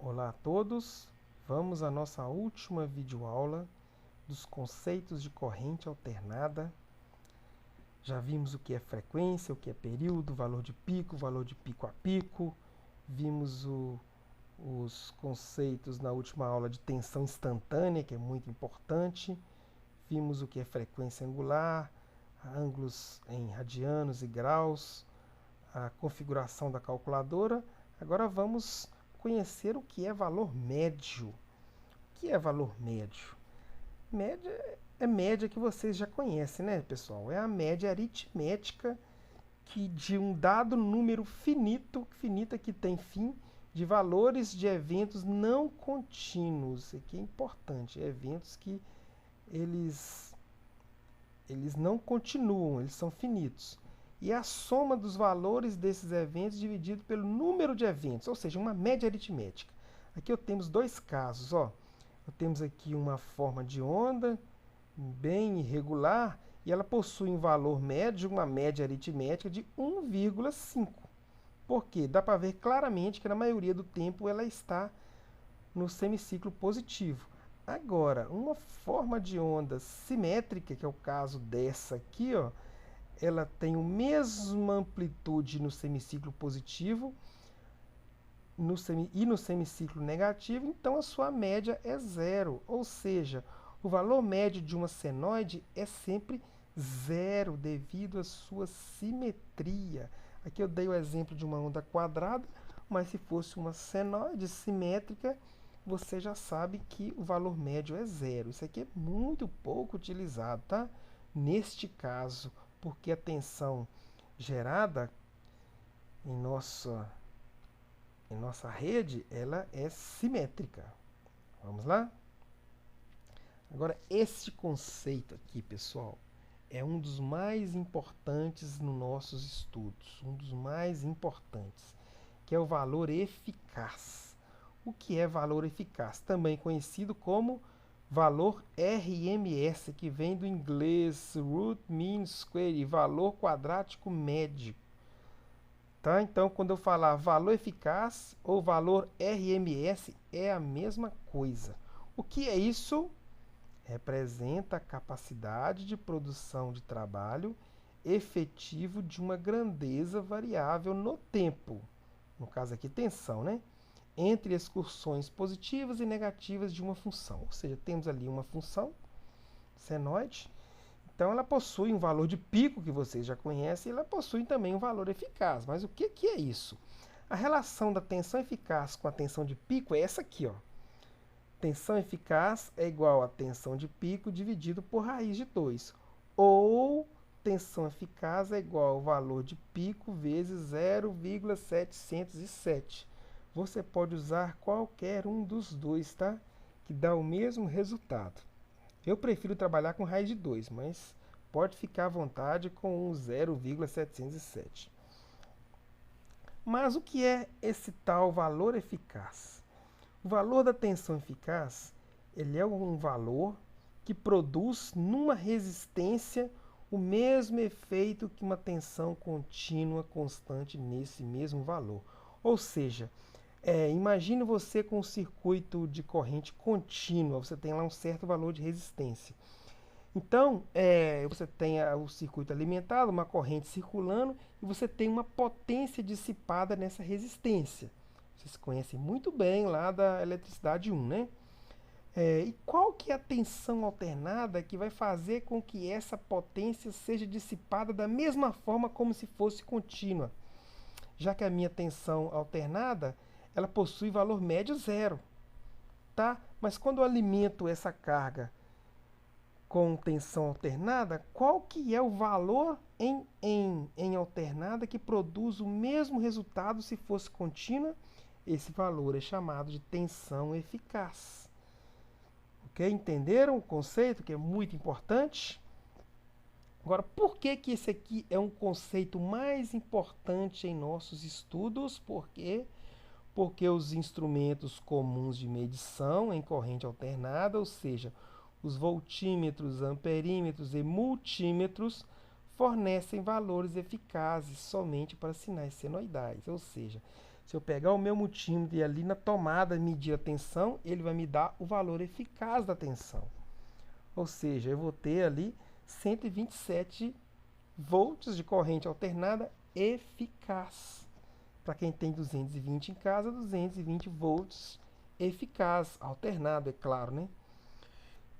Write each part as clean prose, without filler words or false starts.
Olá a todos, vamos à nossa última videoaula dos conceitos de corrente alternada. Já vimos o que é frequência, o que é período, valor de pico a pico. Vimos os conceitos na última aula de tensão instantânea, que é muito importante. Vimos o que é frequência angular, ângulos em radianos e graus, a configuração da calculadora. Agora vamos conhecer o que é valor médio. O que é valor médio? Média é média que vocês já conhecem, né, pessoal? É a média aritmética de um dado número finita que tem fim, de valores de eventos não contínuos. Isso aqui é importante, eventos que eles, eles não continuam, eles são finitos. E a soma dos valores desses eventos dividido pelo número de eventos, ou seja, uma média aritmética. Aqui temos dois casos, ó. Temos aqui uma forma de onda bem irregular e ela possui um valor médio, uma média aritmética de 1,5. Por quê? Dá para ver claramente que na maioria do tempo ela está no semiciclo positivo. Agora, uma forma de onda simétrica, que é o caso dessa aqui, ó, ela tem a mesma amplitude no semiciclo positivo e no semiciclo negativo, então a sua média é zero, ou seja, o valor médio de uma senoide é sempre zero devido à sua simetria. Aqui eu dei o exemplo de uma onda quadrada, mas se fosse uma senoide simétrica, você já sabe que o valor médio é zero. Isso aqui é muito pouco utilizado, tá? Neste caso, porque a tensão gerada em nossa rede, ela é simétrica. Vamos lá? Agora, esse conceito aqui, pessoal, é um dos mais importantes nos nossos estudos, um dos mais importantes, que é o valor eficaz. O que é valor eficaz? Também conhecido como valor RMS, que vem do inglês Root Mean Square, valor quadrático médio. Tá? Então, quando eu falar valor eficaz ou valor RMS, é a mesma coisa. O que é isso? Representa a capacidade de produção de trabalho efetivo de uma grandeza variável no tempo. No caso aqui, tensão, né? Entre excursões positivas e negativas de uma função. Ou seja, temos ali uma função senoide. Então, ela possui um valor de pico, que vocês já conhecem, e ela possui também um valor eficaz. Mas o que é isso? A relação da tensão eficaz com a tensão de pico é essa aqui, ó. Tensão eficaz é igual a tensão de pico dividido por raiz de 2. Ou tensão eficaz é igual ao valor de pico vezes 0,707. Você pode usar qualquer um dos dois, tá? Que dá o mesmo resultado. Eu prefiro trabalhar com raiz de 2, mas pode ficar à vontade com um 0,707. Mas o que é esse tal valor eficaz? O valor da tensão eficaz, ele é um valor que produz numa resistência o mesmo efeito que uma tensão contínua constante nesse mesmo valor. Ou seja, imagine você com um circuito de corrente contínua, você tem lá um certo valor de resistência. Então, você tem o circuito alimentado, uma corrente circulando, e você tem uma potência dissipada nessa resistência. Vocês conhecem muito bem lá da eletricidade 1, né? E qual que é a tensão alternada que vai fazer com que essa potência seja dissipada da mesma forma como se fosse contínua? Já que a minha tensão alternada, ela possui valor médio zero, tá? Mas quando eu alimento essa carga com tensão alternada, qual que é o valor em alternada que produz o mesmo resultado se fosse contínua? Esse valor é chamado de tensão eficaz. Ok? Entenderam o conceito, que é muito importante? Agora, por que esse aqui é um conceito mais importante em nossos estudos? Porque os instrumentos comuns de medição em corrente alternada, ou seja, os voltímetros, amperímetros e multímetros, fornecem valores eficazes somente para sinais senoidais. Ou seja, Se eu pegar o meu multímetro e ali na tomada medir a tensão, ele vai me dar o valor eficaz da tensão. Ou seja, eu vou ter ali 127 volts de corrente alternada eficaz. Para quem tem 220 em casa, 220 volts eficaz, alternado, é claro, né?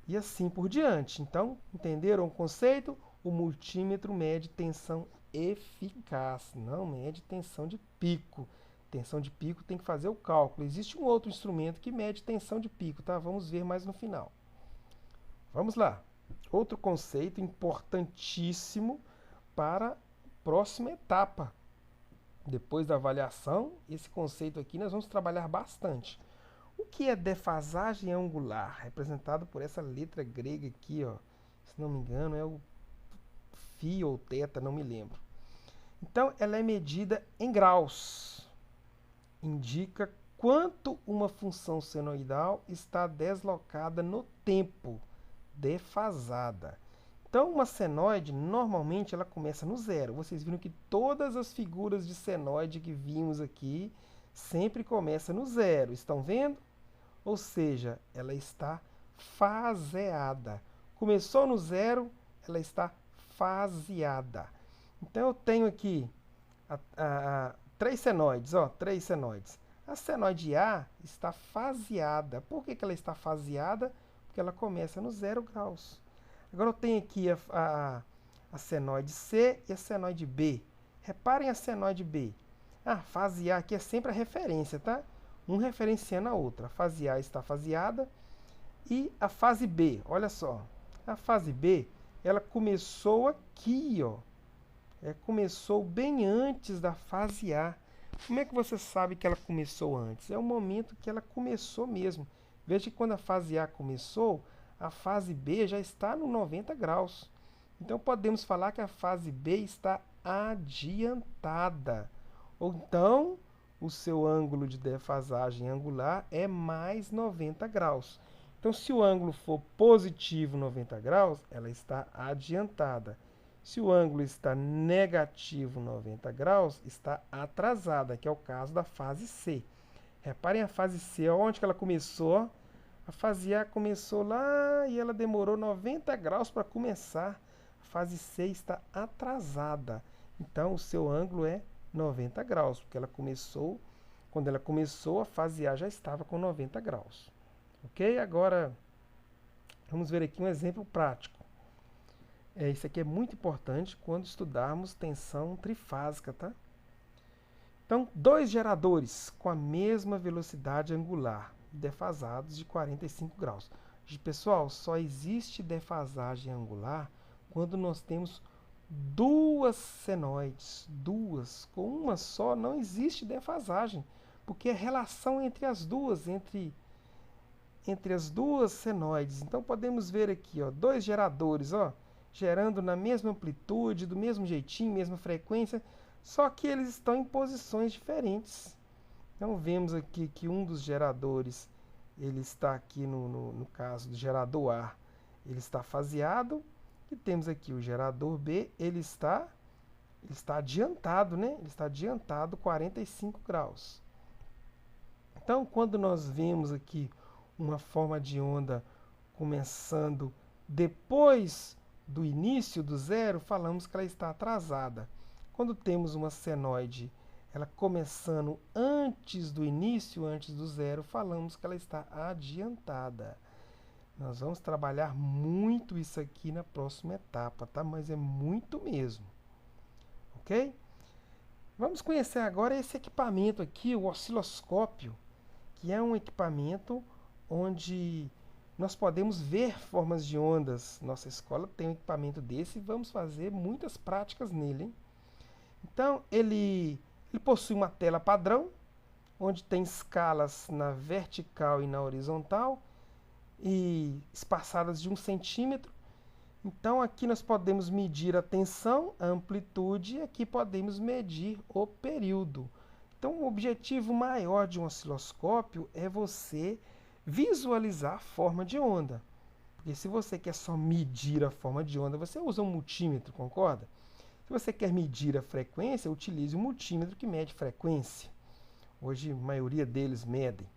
E assim por diante. Então, entenderam o conceito? O multímetro mede tensão eficaz, não mede tensão de pico. Tensão de pico tem que fazer o cálculo. Existe um outro instrumento que mede tensão de pico, tá? Vamos ver mais no final. Vamos lá. Outro conceito importantíssimo para a próxima etapa. Depois da avaliação, esse conceito aqui nós vamos trabalhar bastante. O que é defasagem angular? Representado por essa letra grega aqui, ó. Se não me engano, é o φ ou θ, não me lembro. Então, ela é medida em graus. Indica quanto uma função senoidal está deslocada no tempo, defasada. Então, uma senoide, normalmente, ela começa no zero. Vocês viram que todas as figuras de senoide que vimos aqui sempre começam no zero. Estão vendo? Ou seja, ela está faseada. Começou no zero, ela está faseada. Então, eu tenho aqui três senoides. Ó, três senoides. A senoide A está faseada. Por que ela está faseada? Porque ela começa no 0 graus. Agora eu tenho aqui a senoide C e a senoide B. Reparem a senoide B. Fase A aqui é sempre a referência, tá? Um referenciando a outra. A fase A está faseada. E a fase B, olha só. A fase B, ela começou aqui, ó. Começou bem antes da fase A. Como é que você sabe que ela começou antes? É o momento que ela começou mesmo. Veja que quando a fase A começou, a fase B já está no 90 graus. Então, podemos falar que a fase B está adiantada. Ou então, o seu ângulo de defasagem angular é mais 90 graus. Então, se o ângulo for positivo 90 graus, ela está adiantada. Se o ângulo está negativo 90 graus, está atrasada, que é o caso da fase C. Reparem a fase C, onde que ela começou. A fase A começou lá e ela demorou 90 graus para começar. A fase C está atrasada. Então, o seu ângulo é 90 graus, porque ela começou, quando ela começou, a fase A já estava com 90 graus. Ok? Agora, vamos ver aqui um exemplo prático. Isso aqui é muito importante quando estudarmos tensão trifásica, tá? Então, dois geradores com a mesma velocidade angular, defasados de 45 graus. Pessoal, só existe defasagem angular quando nós temos duas senoides. Duas. Com uma só não existe defasagem, porque é relação entre as duas, entre as duas senoides. Então, podemos ver aqui, ó, dois geradores, ó, gerando na mesma amplitude, do mesmo jeitinho, mesma frequência, só que eles estão em posições diferentes. Então, vemos aqui que um dos geradores, ele está aqui no caso do gerador A, ele está faseado, e temos aqui o gerador B, ele está adiantado, né? Ele está adiantado 45 graus. Então, quando nós vemos aqui uma forma de onda começando depois do início do zero, falamos que ela está atrasada. Quando temos uma senoide, ela começando antes do início, antes do zero, falamos que ela está adiantada. Nós vamos trabalhar muito isso aqui na próxima etapa, tá? Mas é muito mesmo. Ok? Vamos conhecer agora esse equipamento aqui, o osciloscópio, que é um equipamento onde nós podemos ver formas de ondas. Nossa escola tem um equipamento desse e vamos fazer muitas práticas nele, hein? Então, ele possui uma tela padrão, onde tem escalas na vertical e na horizontal, e espaçadas de 1 centímetro. Então, aqui nós podemos medir a tensão, a amplitude, e aqui podemos medir o período. Então, o objetivo maior de um osciloscópio é você visualizar a forma de onda. Porque se você quer só medir a forma de onda, você usa um multímetro, concorda? Se você quer medir a frequência, utilize um multímetro que mede frequência. Hoje a maioria deles medem.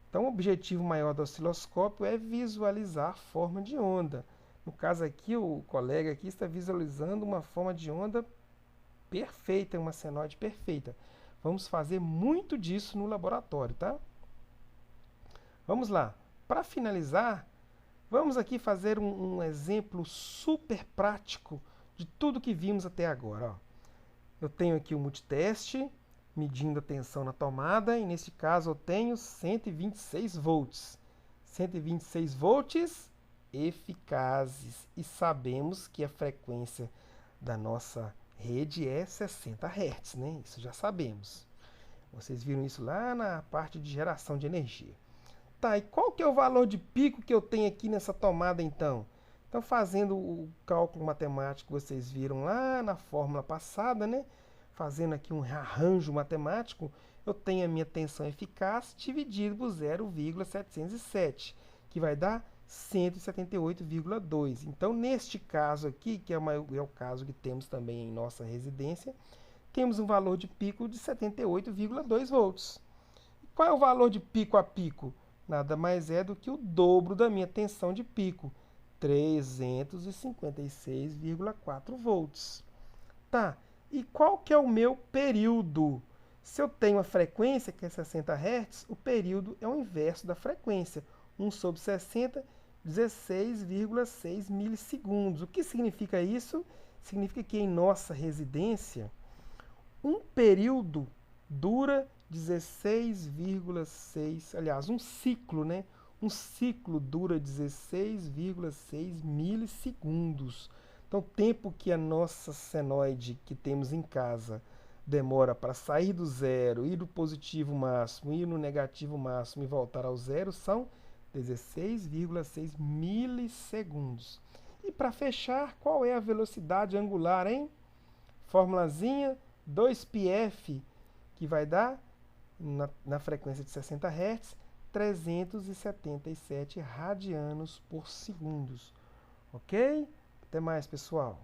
Então, o objetivo maior do osciloscópio é visualizar a forma de onda. No caso aqui, o colega aqui está visualizando uma forma de onda perfeita, uma senoide perfeita. Vamos fazer muito disso no laboratório, tá? Vamos lá. Para finalizar, vamos aqui fazer um exemplo super prático de tudo que vimos até agora. Ó. Eu tenho aqui o multiteste, medindo a tensão na tomada, e nesse caso eu tenho 126 volts. 126 volts eficazes. E sabemos que a frequência da nossa rede é 60 Hz, né? Isso já sabemos. Vocês viram isso lá na parte de geração de energia. Tá, e qual que é o valor de pico que eu tenho aqui nessa tomada então? Então, fazendo o cálculo matemático que vocês viram lá na fórmula passada, né? Fazendo aqui um arranjo matemático, eu tenho a minha tensão eficaz dividido por 0,707, que vai dar 178,2. Então, neste caso aqui, que é o caso que temos também em nossa residência, temos um valor de pico de 78,2 volts. Qual é o valor de pico a pico? Nada mais é do que o dobro da minha tensão de pico, 356,4 volts. Tá, e qual que é o meu período? Se eu tenho a frequência, que é 60 Hz, o período é o inverso da frequência. 1 sobre 60, 16,6 milissegundos. O que significa isso? Significa que em nossa residência, um período dura 16,6, aliás, um ciclo, né? Um ciclo dura 16,6 milissegundos. Então, o tempo que a nossa senoide que temos em casa demora para sair do zero, ir do positivo máximo, ir no negativo máximo e voltar ao zero são 16,6 milissegundos. E para fechar, qual é a velocidade angular, hein? Formulazinha 2πf, que vai dar, na frequência de 60 Hz, 377 radianos por segundo. Ok? Até mais, pessoal.